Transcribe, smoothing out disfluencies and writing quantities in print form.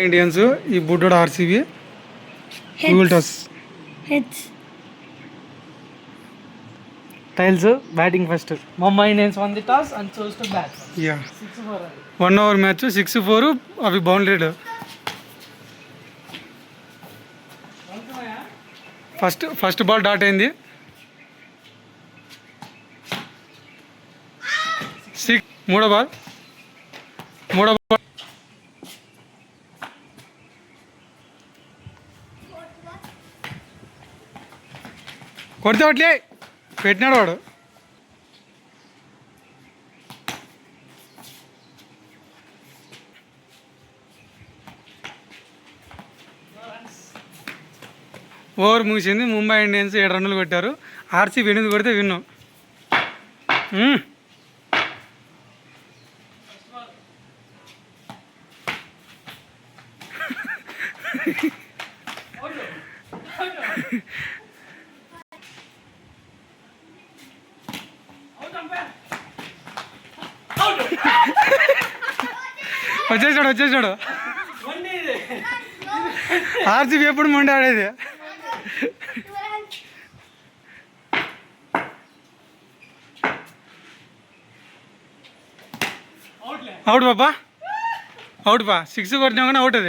Indians ఈ బుడ్డోడు RCB toss tiles batting first. Mumbai Indians one the toss and choose to bat. Yeah 1 over match 6-4 అవి బౌండరీడ్. First ball dot అయింది. 6 మూడో ball కొడితే ఒకట్లే పెట్టినాడు వాడు. ఓవర్ ముగిసింది. ముంబై ఇండియన్స్ 7 రన్నులు కొట్టారు. ఆర్సీబీ 8 కొడితే విన్ను. వచ్చేసాడు. ఆర్సీబీ ఎప్పుడు మొండి ఆడేది. అవుట్ పాపా, అవుట్ పా. 6 కొట్టినా కానీ అవుట్ అది.